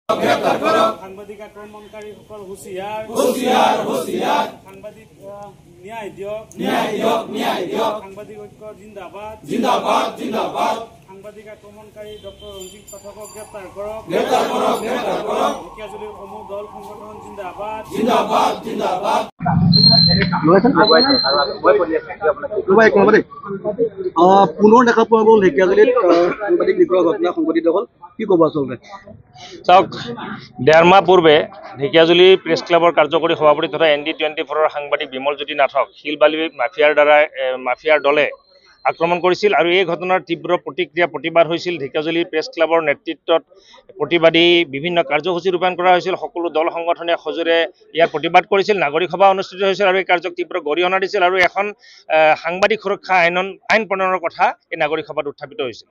সাংবাদিক আক্ৰমণকাৰীসকল হুঁশিয়াৰ হুঁশিয়াৰ হুঁশিয়াৰ সাংবাদিক ন্যায় দিয়ক ন্যায় দিয়ক ন্যায় দিয়ক সাংবাদিক ঐক্য জিন্দাবাদ জিন্দাবাদ জিন্দাবাদ সাংবাদিক আক্রমণকারী ডক্টর রঞ্জিত পাঠকক গ্রেপ্তার করক গ্রেপ্তার করক গ্রেপ্তার করক ঢেকিয়াজুলিৰ সমূহ দল সংগঠন জিন্দাবাদ জিন্দাবাদ জিন্দাবাদ পুনৰ দেখা পোৱা গ'ল ঢেকিয়াজুলিত সাংবাদিক নিগ্ৰহ ঘটনা সংঘটিত হ'ল কি ক'ব আচলতে চাওক ডেৰমাহ পূৰ্বে ঢেকিয়াজুলি প্ৰেছ ক্লাবৰ কাৰ্যকৰী সভাপতি তথা ND24 সাংবাদিক বিমলজ্যোতি নাথক শিলবালি মাফিয়াৰ দলে আক্ৰমণ কৰিছিল আৰু এই ঘটনাৰ তীব্ৰ প্ৰতিবাদ হৈছিল। ঢেকিয়াজুলি প্ৰেছ ক্লাবৰ নেতৃত্বত প্ৰতিবাদী বিভিন্ন কাৰ্যসূচী ৰূপায়ণ কৰা হৈছিল। সকলো দল সংগঠনে সজোৰে ইয়াৰ প্ৰতিবাদ কৰিছিল। নাগৰিক সভা অনুষ্ঠিত হৈছিল আৰু এই কাৰ্যক তীব্ৰ গৰিহণা দিছিল আৰু এখন সাংবাদিক সুৰক্ষা আইন প্ৰণয়নৰ কথা এই নাগৰিক সভাত উত্থাপিত হৈছিল।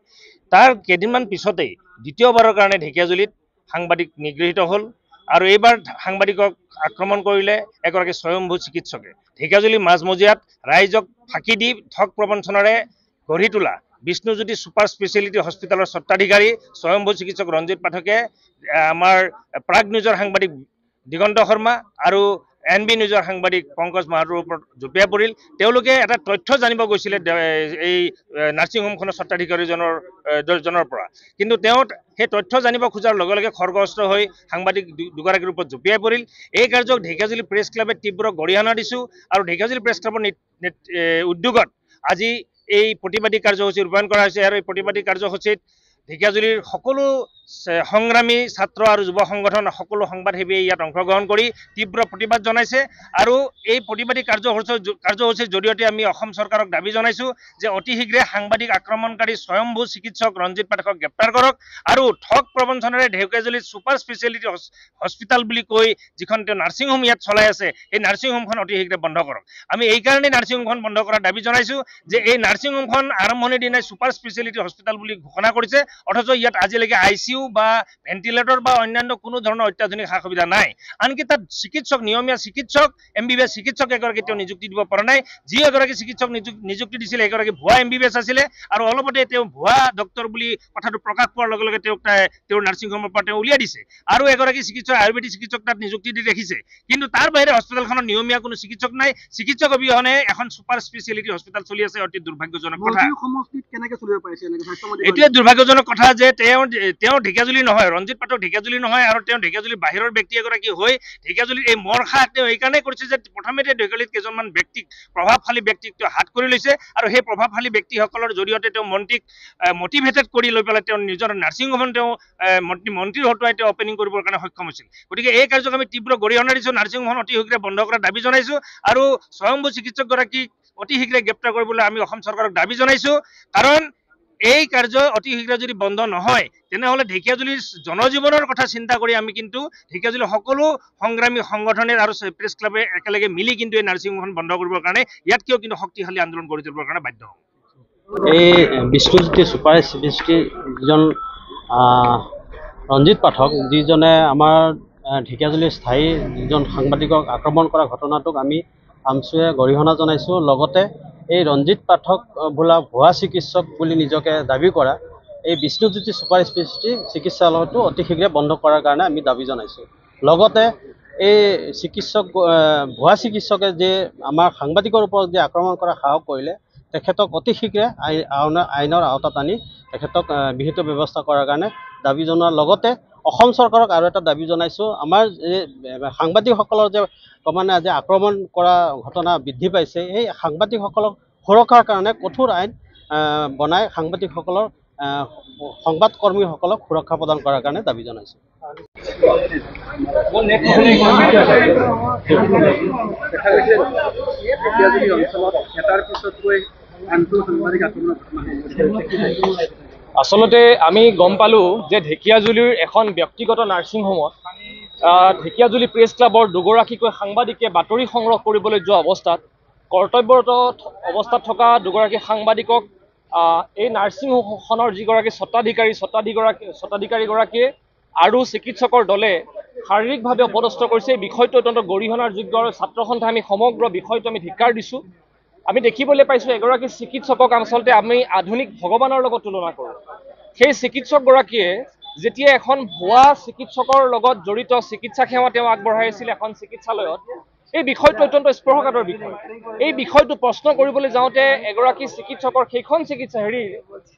তাৰ কেইদিনমান পিছতেই দ্বিতীয়বাৰৰ কাৰণে ঢেকিয়াজুলিত সাংবাদিক নিগৃহীত হ'ল আৰু এইবাৰ সাংবাদিকক আক্ৰমণ কৰিলে এগৰাকী স্বয়ম্ভূ চিকিৎসকে। ঢেকিয়াজুলি মাজমজিয়াত ৰাইজক ফাঁকি দি ঠগ প্ৰবঞ্চনাৰে গঢ়ি তোলা বিষ্ণুজ্যোতি ছুপাৰ স্পেচিয়েলিটি হস্পিটেলৰ স্বত্বাধিকাৰী স্বয়ম্ভূ চিকিৎসক ৰঞ্জিত পাঠকে আমাৰ প্ৰাগ নিউজৰ সাংবাদিক দিগন্ত শৰ্মা আৰু NB নিউজৰ সাংবাদিক পংকজ মাহাতৰ ওপৰত জঁপিয়াই পৰিল। তেওঁলোকে এটা তথ্য জানিব গৈছিলে এই নাৰ্ছিং হোমখনৰ স্বত্বাধিকাৰীজনৰ পৰা, কিন্তু তেওঁ সেই তথ্য জানিব খোজাৰ লগে লগে খৰ্গহস্ত হৈ সাংবাদিক দুগৰাকীৰ ওপৰত জঁপিয়াই পৰিল। এই কাৰ্যক ঢেকিয়াজুলি প্ৰেছ ক্লাবে তীব্ৰ গৰিহণা দিছোঁ আৰু ঢেকিয়াজুলি প্ৰেছ ক্লাবৰ উদ্যোগত আজি এই প্ৰতিবাদী কাৰ্যসূচী ৰূপায়ণ কৰা হৈছে আৰু এই প্ৰতিবাদী কাৰ্যসূচীত ঢেকিয়াজুলিৰ সকলো সংগ্ৰামী ছাত্ৰ আৰু যুৱ সংগঠন সকলো সংবাদসেৱীয়ে ইয়াত অংশগ্ৰহণ কৰি তীব্ৰ প্ৰতিবাদ জনাইছে আৰু এই প্ৰতিবাদী কাৰ্যসূচীৰ জৰিয়তে আমি অসম চৰকাৰক দাবী জনাইছোঁ যে অতি শীঘ্ৰে সাংবাদিক আক্ৰমণকাৰী স্বয়ম্ভূ চিকিৎসক ৰঞ্জিত পাঠকক গ্ৰেপ্তাৰ কৰক আৰু ঠগ প্ৰবঞ্চনাৰে ঢেকিয়াজুলিত ছুপাৰ স্পেচিয়েলিটি হস্পিটেল বুলি কৈ যিখন তেওঁ নাৰ্ছিং হোম ইয়াত চলাই আছে এই নাৰ্ছিং হোমখন অতি শীঘ্ৰে বন্ধ কৰক। আমি এইকাৰণেই নাৰ্ছিং হোমখন বন্ধ কৰাৰ দাবী জনাইছোঁ যে এই নাৰ্ছিং হোমখন আৰম্ভণিৰ দিনাই ছুপাৰ স্পেচিয়েলিটি হস্পিটেল বুলি ঘোষণা কৰিছে, অথচ ইয়াত আজিলৈকে ICU বা ভেণ্টিলেটৰ বা অন্যান্য কোনো ধৰণৰ অত্যাধুনিক সা সুবিধা নাই। আনকি তাত চিকিৎসক নিয়মীয়া চিকিৎসক MBBS চিকিৎসক এগৰাকী তেওঁ নিযুক্তি দিব পৰা নাই। যি এগৰাকী চিকিৎসক নিযুক্তি দিছিলে এগৰাকী ভুৱা MBBS আছিলে আৰু অলপতে তেওঁ ভুৱা ডক্টৰ বুলি কথাটো প্ৰকাশ পোৱাৰ লগে লগে তেওঁৰ নাৰ্ছিং হোমৰ পৰা তেওঁ উলিয়াই দিছে আৰু এগৰাকী চিকিৎসক আয়ুৰ্বেদিক চিকিৎসক তাত নিযুক্তি দি ৰাখিছে, কিন্তু তাৰ বাহিৰে হস্পিটেলখনত নিয়মীয়া কোনো চিকিৎসক নাই। চিকিৎসক অবিহনে এখন ছুপাৰ স্পেচিয়েলিটি হস্পিটেল চলি আছে, অতি দুৰ্ভাগ্যজনক কথা। এইটোৱে দুৰ্ভাগ্যজনক কথা যে তেওঁ ঢেকিয়াজুলি নহয়, ৰঞ্জিত পাঠক ঢেকিয়াজুলি নহয় আৰু তেওঁ ঢেকিয়াজুলিৰ বাহিৰৰ ব্যক্তি এগৰাকী হৈ ঢেকিয়াজুলিৰ এই মৰখা তেওঁ এইকাৰণে কৰিছে যে প্ৰথমে ঢেকিয়াজুলিত কেইজনমান ব্যক্তিক প্ৰভাৱশালী ব্যক্তিক তেওঁ হাত কৰি লৈছে আৰু সেই প্ৰভাৱশালী ব্যক্তিসকলৰ জৰিয়তে তেওঁ মন্ত্ৰীক মটিভেটেড কৰি লৈ পেলাই তেওঁ নিজৰ নাৰ্ছিং হোমখন তেওঁ মন্ত্ৰীৰ হতুৱাই তেওঁ অপেনিং কৰিবৰ কাৰণে সক্ষম হৈছিল। গতিকে এই কাৰ্যক আমি তীব্ৰ গৰিহণা দিছোঁ, নাৰ্ছিং হোমখন অতি শীঘ্ৰে বন্ধ কৰাৰ দাবী জনাইছোঁ আৰু স্বয়ম্ভূ চিকিৎসকগৰাকীক অতি শীঘ্ৰে গ্ৰেপ্তাৰ কৰিবলৈ আমি অসম চৰকাৰক দাবী জনাইছোঁ। কাৰণ এই কাৰ্য অতি শীঘ্ৰে যদি বন্ধ নহয় তেনেহ'লে ঢেকিয়াজুলিৰ জনজীৱনৰ কথা চিন্তা কৰি আমি কিন্তু ঢেকিয়াজুলিৰ সকলো সংগ্ৰামী সংগঠনেৰ আৰু প্ৰেছ ক্লাবে একেলগে মিলি কিন্তু এই নাৰ্ছিং হোমখন বন্ধ কৰিবৰ কাৰণে ইয়াতকৈও কিন্তু শক্তিশালী আন্দোলন কৰি তুলিবৰ কাৰণে বাধ্য হ'ম। এই বিষ্ণুজ্যোতি ছুপাৰ স্পেচিয়েলিটি যিজন ৰঞ্জিত পাঠক যিজনে আমাৰ ঢেকিয়াজুলিৰ স্থায়ী যিজন সাংবাদিকক আক্ৰমণ কৰা ঘটনাটোক আমি আমচুৱে গৰিহণা জনাইছোঁ। লগতে এই ৰঞ্জিত পাঠক বোলা ভুৱা চিকিৎসক বুলি নিজকে দাবী কৰা এই বিষ্ণুজ্যোতি ছুপাৰ স্পেচিয়েলিটি চিকিৎসালয়টো অতি শীঘ্ৰে বন্ধ কৰাৰ কাৰণে আমি দাবী জনাইছোঁ। লগতে এই ভুৱা চিকিৎসকে যে আমাৰ সাংবাদিকৰ ওপৰত যে আক্ৰমণ কৰা সাহস কৰিলে তেখেতক অতি শীঘ্ৰে আইনৰ আওতাত আনি তেখেতক বিহিত ব্যৱস্থা কৰাৰ কাৰণে দাবী জনোৱাৰ লগতে অসম চৰকাৰক আৰু এটা দাবী জনাইছোঁ। আমাৰ সাংবাদিকসকলৰ যে ক্ৰমান্বয়ে আজি আক্ৰমণ কৰা ঘটনা বৃদ্ধি পাইছে, এই সাংবাদিকসকলক সুৰক্ষাৰ কাৰণে কঠোৰ আইন বনাই সাংবাদিকসকলৰ সংবাদকৰ্মীসকলক সুৰক্ষা প্ৰদান কৰাৰ কাৰণে দাবী জনাইছোঁ। আচলতে আমি গম পালোঁ যে ঢেকিয়াজুলিৰ এখন ব্যক্তিগত নাৰ্ছিং হোমত ঢেকিয়াজুলি প্ৰেছ ক্লাবৰ দুগৰাকীকৈ সাংবাদিকে বাতৰি সংগ্ৰহ কৰিবলৈ যোৱা অৱস্থাত কৰ্তব্যৰত অৱস্থাত থকা দুগৰাকী সাংবাদিকক এই নাৰ্ছিং হোমখনৰ যিগৰাকী স্বত্বাধিকাৰীগৰাকীয়ে আৰু চিকিৎসকৰ দলে শাৰীৰিকভাৱে অপদস্থ কৰিছে। এই বিষয়টো অত্যন্ত গৰিহণাৰ যোগ্য আৰু ছাত্ৰ সন্থাই আমি সমগ্ৰ বিষয়টো আমি ধিক্কাৰ দিছোঁ। আমি দেখিবলৈ পাইছোঁ এগৰাকী চিকিৎসকক আচলতে আমি আধুনিক ভগৱানৰ লগত তুলনা কৰোঁ। সেই চিকিৎসকগৰাকীয়ে যেতিয়া এখন ভুৱা চিকিৎসকৰ লগত জড়িত চিকিৎসা সেৱা তেওঁ আগবঢ়াই আছিল এখন চিকিৎসালয়ত, এই বিষয়টো অত্যন্ত স্পৰ্শকাতৰ বিষয়। এই বিষয়টো প্ৰশ্ন কৰিবলৈ যাওঁতে এগৰাকী চিকিৎসকৰ সেইখন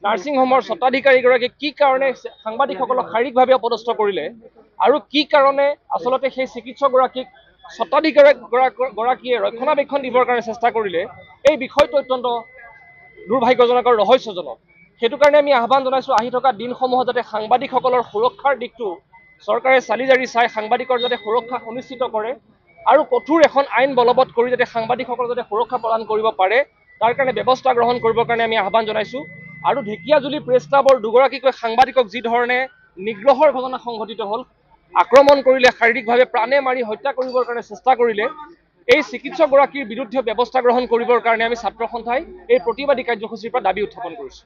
নাৰ্ছিং হোমৰ স্বত্বাধিকাৰীগৰাকীয়ে কি কাৰণে সাংবাদিকসকলক শাৰীৰিকভাৱে অপদস্থ কৰিলে আৰু কি কাৰণে আচলতে সেই চিকিৎসকগৰাকীক স্বত্বাধিকাৰীগৰাকীয়ে ৰক্ষণাবেক্ষণ দিবৰ কাৰণে চেষ্টা কৰিলে, এই বিষয়টো অত্যন্ত দুৰ্ভাগ্যজনক আৰু ৰহস্যজনক। সেইটো কাৰণে আমি আহ্বান জনাইছোঁ, আহি থকা দিনসমূহত যাতে সাংবাদিকসকলৰ সুৰক্ষাৰ দিশটো চৰকাৰে চালি জাৰি চাই সাংবাদিকৰ যাতে সুৰক্ষা সুনিশ্চিত কৰে আৰু কঠোৰ এখন আইন বলবৎ কৰি যাতে সাংবাদিকসকলক যাতে সুৰক্ষা প্ৰদান কৰিব পাৰে, তাৰ কাৰণে ব্যৱস্থা গ্ৰহণ কৰিবৰ কাৰণে আমি আহ্বান জনাইছোঁ। আৰু ঢেকীয়াজুলি প্ৰেছ ক্লাবৰ দুগৰাকীকৈ সাংবাদিকক যি ধৰণে নিগ্ৰহৰ ঘটনা সংঘটিত হ'ল, আক্ৰমণ কৰিলে, শাৰীৰিকভাৱে প্ৰাণে মাৰি হত্যা কৰিবৰ কাৰণে চেষ্টা কৰিলে, এই চিকিৎসকগৰাকীৰ বিৰুদ্ধে ব্যৱস্থা গ্ৰহণ কৰিবৰ কাৰণে আমি ছাত্ৰ সন্থাই এই প্ৰতিবাদী কাৰ্যসূচীৰ পৰা দাবী উত্থাপন কৰিছোঁ।